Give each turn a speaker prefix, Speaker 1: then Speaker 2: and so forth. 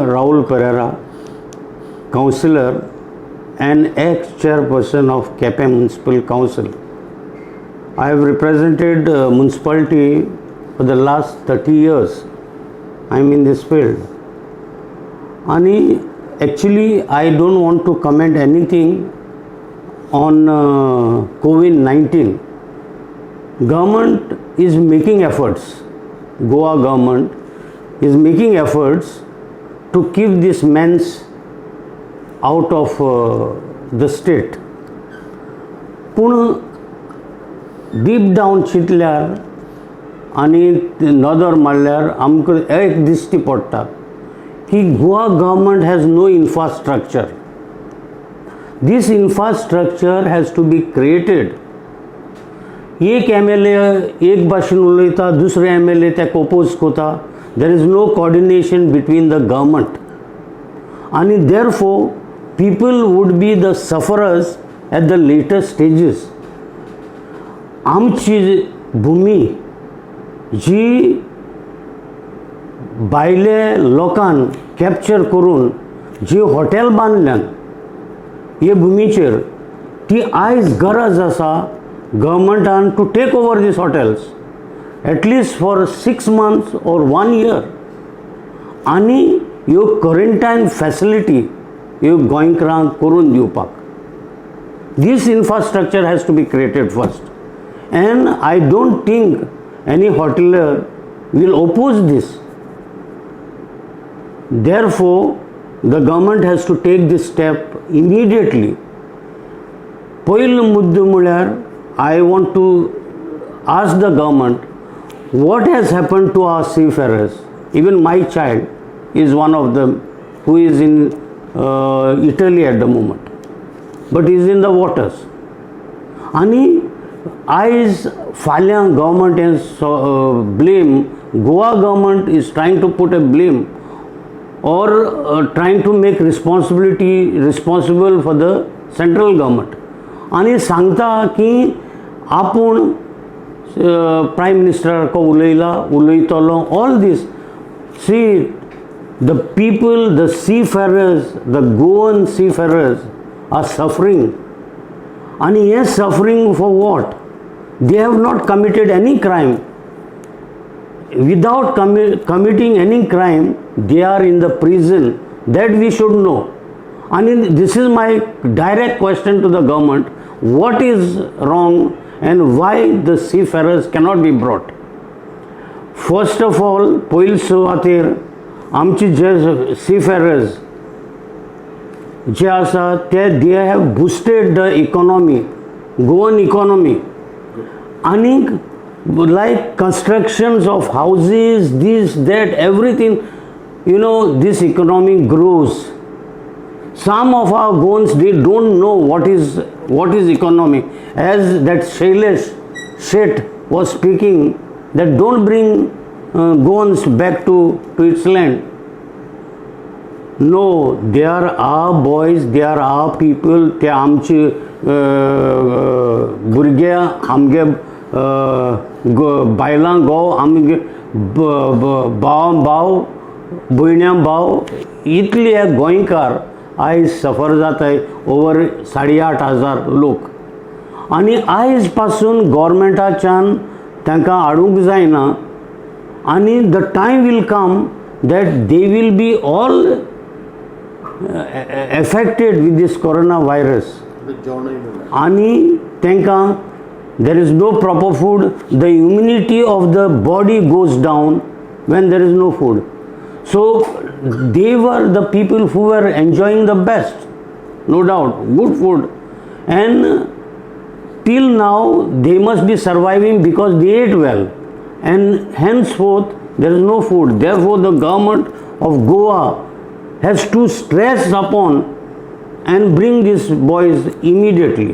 Speaker 1: Raul Pereira, councillor and ex-chairperson of Kepe Municipal Council. I have represented municipality for the last 30 years. I am in this field. And actually, I don't want to comment anything on COVID-19. Government is making efforts. Goa government is making efforts to keep these men out of the state. पूण deep down चिंतल्यार आनी नदर मारल्यार आमकां एक दिश्टी पडटा की Goa government has no infrastructure. This infrastructure has to be created. एक MLA एक भाशेन उलयता, दुसरे MLA ताका ओपोज करता. There is no coordination between the government, and therefore people would be the sufferers at the later stages. आमची भूमी जी भायले लोकांन कॅप्चर करून जी हॉटेल बांदल्यान हे भुमीचेर, ती आयज गरज आसा गवर्नमेंटान to take over these hotels at least for 6 months or 1 year. आणि ह्यो क्वॉरंटायन फॅसिलिटी ह्यो गोंयकारांक करून दिवपाक this infrastructure has to be created first, and I don't think any hotelier will oppose this. Therefore the government has to take this step immediately. पयलो मुद्दो म्हळ्यार I want to ask the government, what has happened to our seafarers? Even my child is one of them who is in Italy at the moment, but is in the waters. Ani eyes फाल्यां government has blame. Goa government is trying to put a blame or trying to make responsible for the central government. आणि सांगता की आपूण prime minister को उलयतलो. All this, see the people, the seafarers, the Goan seafarers are suffering. And he is suffering for what? They have not committed any crime. Without committing any crime, they are in the prison. That we should know. And this is my direct question to the government. What is wrong and why the seafarers cannot be brought? First of all, पयले सुवातेर आमचे जे seafarers जे आसा ते they have boosted the economy, Goan economy. And like constructions of houses, this, that, everything, you know, this economy grows. Some of our Goans, they don't know what is economy. As that Shailesh Shet was speaking, that don't bring Goans back to its land. No, they are our boys, they are our people. ते आमचे भुरगे, आमगे बायलां घोव, आमगे भाव भयण्यां भाव, इतले गोंयकार आयज सफर जाताय. ओवर 8,500 लोक. आणि आयज पासून गव्हर्मेंटाच्यान तांकां हाडूंक जायना. आणि the time will come that they will be all affected with this corona virus. आणि तांकां there is no proper food. The immunity of the body goes down when there is no food. So they were the people who were enjoying the best, no doubt, good food, and till now they must be surviving because they ate well, and henceforth there is no food. Therefore the government of Goa has to stress upon and bring these boys immediately.